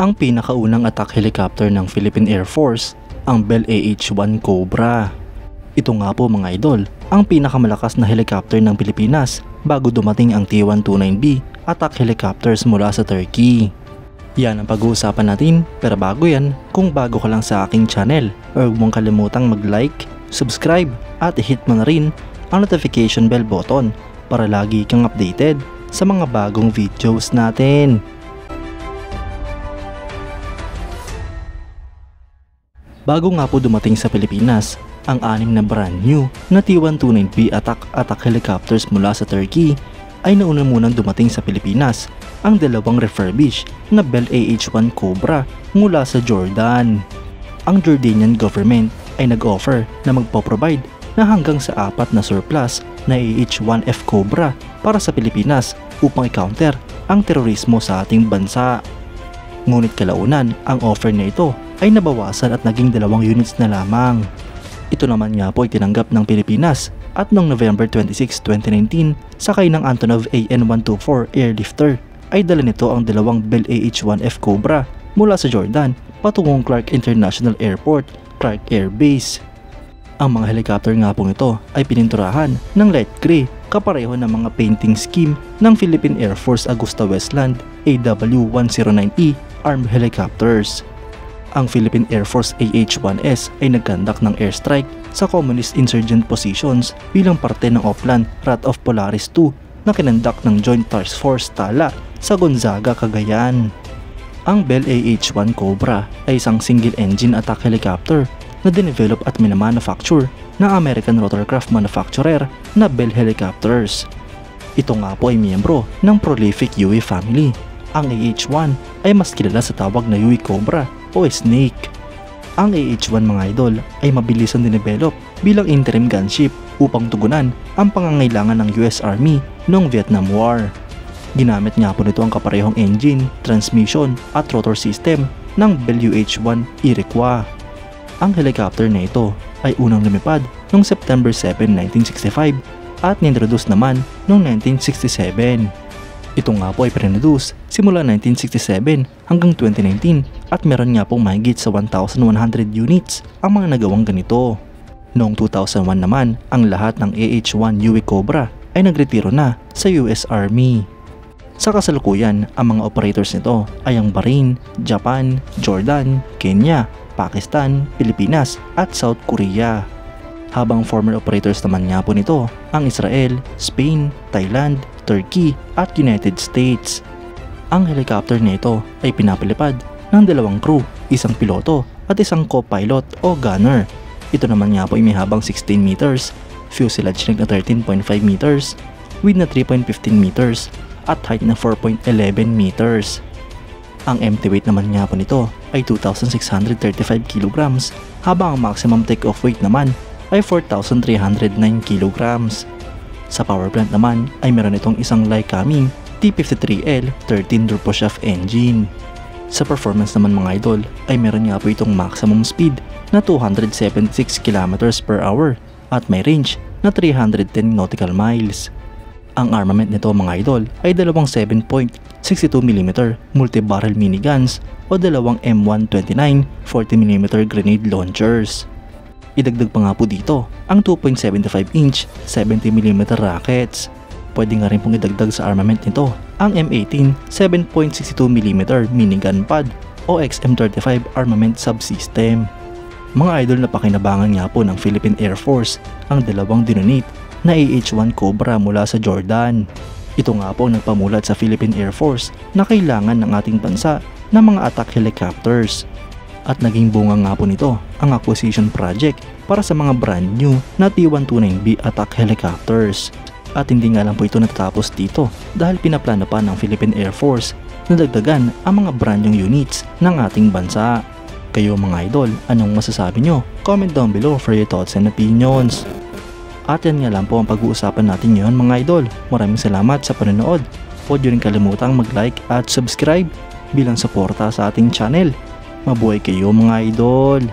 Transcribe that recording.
ang pinakaunang attack helicopter ng Philippine Air Force, ang Bell AH-1 Cobra. Ito nga po mga idol, ang pinakamalakas na helicopter ng Pilipinas bago dumating ang T-129B attack helicopters mula sa Turkey. Yan ang pag-uusapan natin, pero bago yan, kung bago ka lang sa aking channel, huwag mong kalimutang mag-like, subscribe at i-hit mo na rin ang notification bell button para lagi kang updated sa mga bagong videos natin. Bago nga po dumating sa Pilipinas, ang 6 na brand new na T-129B attack helicopters mula sa Turkey, ay nauna munang dumating sa Pilipinas ang dalawang refurbished na Bell AH-1 Cobra mula sa Jordan. Ang Jordanian government ay nag-offer na magpo-provide na hanggang sa 4 na surplus na AH-1F Cobra para sa Pilipinas upang i-counter ang terorismo sa ating bansa. Ngunit kalaunan, ang offer na ito ay nabawasan at naging 2 units na lamang. Ito naman nga po ay tinanggap ng Pilipinas at noong November 26, 2019, sakay ng Antonov AN-124 airlifter ay dala nito ang 2 Bell AH-1F Cobra mula sa Jordan patungong Clark International Airport, Clark Air Base. Ang mga helicopter nga pong ito ay pininturahan ng light gray kapareho ng mga painting scheme ng Philippine Air Force Agusta Westland AW109E armed helicopters. Ang Philippine Air Force AH-1S ay nagkandak ng airstrike sa communist insurgent positions bilang parte ng Oplan Wrath of Polaris II na kinandak ng Joint Task Force Tala sa Gonzaga, Cagayan. Ang Bell AH-1 Cobra ay isang single-engine attack helicopter na dinevelop at minamanufacture ng American rotorcraft manufacturer na Bell Helicopters. Ito nga po ay miyembro ng prolific UE family. Ang AH-1 ay mas kilala sa tawag na UE Cobra o Snake. Ang AH-1 mga idol ay mabilis ang dinevelop bilang interim gunship upang tugunan ang pangangailangan ng US Army noong Vietnam War. Ginamit nga po nito ang kaparehong engine, transmission at rotor system ng Bell UH-1 Iroquois. Ang helicopter na ito ay unang lumipad noong September 7, 1965 at nintroduce naman noong 1967. Ito nga po ay produce simula 1967 hanggang 2019 at meron nga pong mahigit sa 1,100 units ang mga nagawang ganito. Noong 2001 naman, ang lahat ng AH-1 UE Cobra ay nagretiro na sa US Army. Sa kasalukuyan, ang mga operators nito ay ang Bahrain, Japan, Jordan, Kenya, Pakistan, Pilipinas at South Korea. Habang former operators naman nga po nito ang Israel, Spain, Thailand, Turkey at United States. Ang helicopter na ito ay pinapalipad ng 2 crew, isang piloto at isang co-pilot o gunner. Ito naman nga po ay may habang 16 meters, fuselage length na 13.5 meters, width na 3.15 meters at height na 4.11 meters. Ang empty weight naman nga po nito ay 2,635 kilograms habang ang maximum take-off weight naman ay 4,309 kilograms. Sa power plant naman ay meron itong isang Lycoming T-53L 13 turboshaft engine. Sa performance naman mga idol ay meron nga po itong maximum speed na 276 km per hour at may range na 310 nautical miles. Ang armament nito mga idol ay 2 7.62mm multi-barrel miniguns o 2 M129 40mm grenade launchers. Idagdag pa nga po dito ang 2.75-inch 70mm rockets. Pwede nga rin pong idagdag sa armament nito ang M18 7.62mm minigun pad o XM35 armament subsystem. Mga idol na pakinabangan nga po ng Philippine Air Force ang 2 dinonate na AH-1 Cobra mula sa Jordan. Ito nga po ang nagpamulat sa Philippine Air Force na kailangan ng ating bansa ng mga attack helicopters. At naging bunga nga po nito ang acquisition project para sa mga brand new na T-129B attack helicopters. At hindi nga lang po ito natatapos dito dahil pinaplano pa ng Philippine Air Force na dagdagan ang mga brand new units ng ating bansa. Kayo mga idol, anong masasabi nyo? Comment down below for your thoughts and opinions. At yan nga lang po ang pag-uusapan natin ngayon mga idol. Maraming salamat sa panonood. Huwag nyo rin kalimutang mag-like at subscribe bilang suporta sa ating channel. Mabuhay kayo mga idol!